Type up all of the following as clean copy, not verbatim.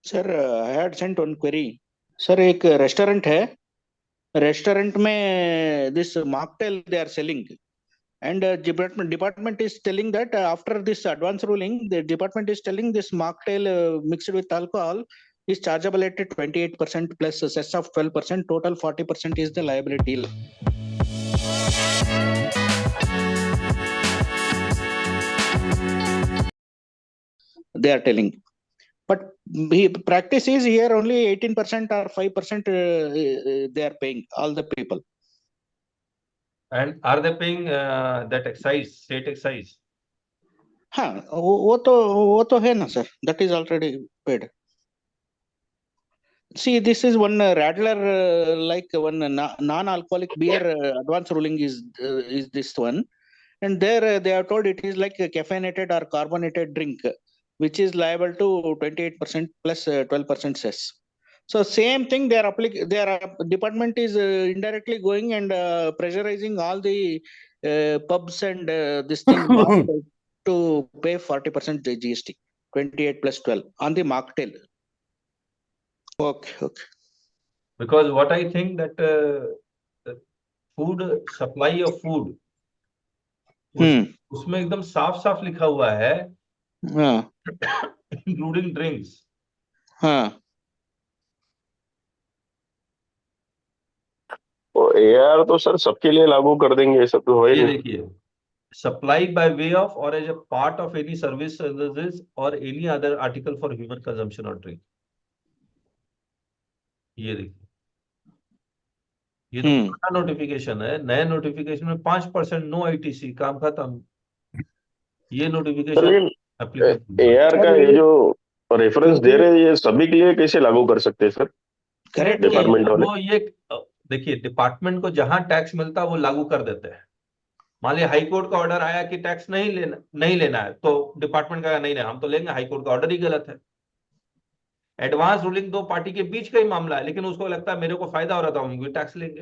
Sir I had sent one query. Sir एक restaurant है, restaurant में this mocktail they are selling, and department is telling that after this advance ruling, the department is telling this mocktail mixed with alcohol is chargeable at 28% plus cess of 12%, total 40% is the liability they are telling. But practice is here only 18% or 5% they are paying all the people. And are they paying that excise, state excise? हाँ, वो तो है ना sir, that is already paid. See, this is one Radler, like one non-alcoholic beer advance ruling is this one, and there they are told it is like a caffeinated or carbonated drink, which is liable to 28% plus 12% cess. So same thing they are department is indirectly going and pressurizing all the pubs and this thing to pay 40% GST, 28 plus 12 on the mocktail. Okay. Because what I think that the food supply of food, उसमें एकदम साफ साफ लिखा हुआ है, including drinks. हाँ, AR तो sir सबके लिए लागू कर देंगे, ये सब तो है। ये देखिए, सप्लाई बाय वे ऑफ और as a part of any service और any other article for human consumption और ड्रिंक। ये देखिए, ये तो पुराना नोटिफिकेशन है, नए नोटिफिकेशन में 5% नो आईटीसी, काम खत्म। ये नोटिफिकेशन एआर का ये जो रेफरेंस दे रहे हैं, ये सभी के लिए कैसे लागू कर सकते हैं सर? करेक्ट, डिपार्टमेंट वाले वो ये देखिए, डिपार्टमेंट को जहां टैक्स मिलता है वो लागू कर देते हैं। मान लिया हाई कोर्ट का ऑर्डर आया कि टैक्स नहीं लेना है, तो डिपार्टमेंट कहेगा नहीं हम तो लेंगे, हाई कोर्ट का ऑर्डर ही गलत है। एडवांस रूलिंग दो पार्टी के बीच का ही मामला है, लेकिन उसको लगता है मेरे को फायदा हो रहा था, हम भी टैक्स लेंगे।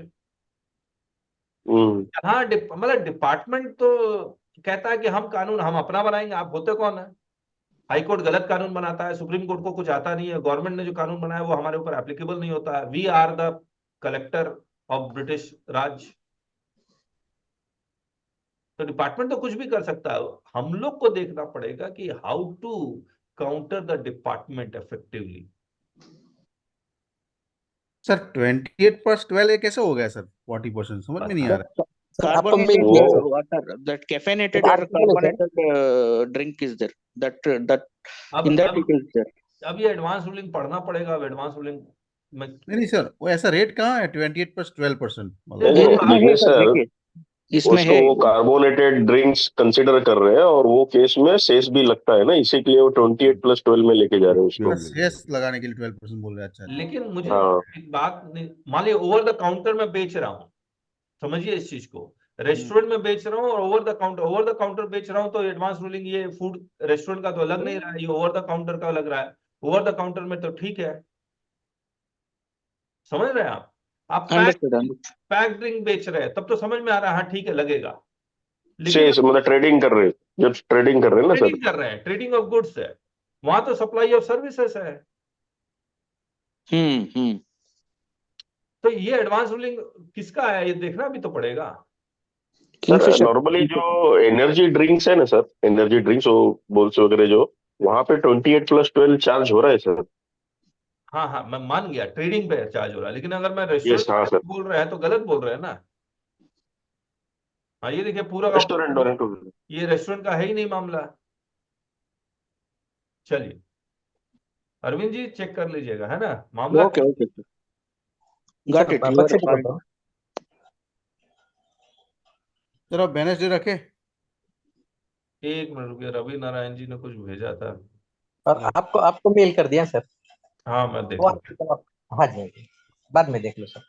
हाँ, मतलब डिपार्टमेंट तो कहता है कि हम कानून हम अपना बनाएंगे, आप होते कौन है? हाई कोर्ट गलत कानून बनाता है, सुप्रीम कोर्ट को कुछ आता नहीं है, गवर्नमेंट ने जो कानून बनाया वो हमारे ऊपर एप्लीकेबल नहीं होता है। We are the collector of British Raj. तो डिपार्टमेंट तो कुछ भी कर सकता है, हम लोग को देखना पड़ेगा कि how to counter the department effectively. Sir 28+12 ये कैसे हो गया सर? 40% समझ में नहीं आ रहा। Carbonated water, that caffeinated or carbonated drink is there. That in that it is there. अब ये एडवांस रूलिंग पढ़ना पड़ेगा। अब एडवांस रूलिंग में नहीं सर, वो ऐसा रेट कहाँ है 28+12%? देखिए सर, इसमें उसको वो कार्बोनेटेड ड्रिंक्स कंसिडर कर रहे हैं और वो केस में सेस भी लगता है ना, इसी के लिए वो 28+12 में लेके जा रहे हैं उसको। सेस लगाने के लिए 12% बोल रहे हैं। अच्छा, लेकिन मुझे एक बात, मान लिया ओवर द काउंटर में बेच रहा हूँ, समझिए इस चीज को, रेस्टोरेंट में बेच रहा हूँ और ओवर द काउंटर बेच रहा हूँ, तो एडवांस रूलिंग ये फूड रेस्टोरेंट का तो अलग नहीं रहा है, ये ओवर द काउंटर का लग रहा है। ओवर द काउंटर में तो ठीक है, समझ रहे हैं आप पैक ड्रिंक बेच रहे हैं तब तो समझ में आ रहा है, हाँ ठीक है लगेगा। लेकिन मतलब ट्रेडिंग कर रहे हैं, जब ट्रेडिंग कर रहे हैं ना सर, कर रहे हैं, ट्रेडिंग ऑफ गुड्स है, वहां तो सप्लाई ऑफ सर्विसेज है। तो ये एडवांस रूलिंग किसका है, ये देखना भी तो पड़ेगा। नॉर्मली जो एनर्जी ड्रिंक्स है ना सर, एनर्जी ड्रिंक्स बोल्स वगैरह, जो वहां पे 28+12 चार्ज हो रहा है सर। हाँ, मैं मान गया ट्रेडिंग पे चार्ज हो रहा है, लेकिन अगर मैं रेस्टोरेंट बोल रहे हैं तो गलत बोल रहे हैं ना। हाँ, ये देखिए पूरा रेस्टोरेंट, ये रेस्टोरेंट का है ही नहीं मामला। चलिए अरविंद जी चेक कर लीजिएगा, है ना मामला। Okay, got it. जरा वेडनेसडे रखे। एक मिनट रुकिए, रवि नारायण जी ने कुछ भेजा था और आपको मेल कर दिया सर। हाँ मैं देख लूं। हाँ जी, बाद में देख लो सर।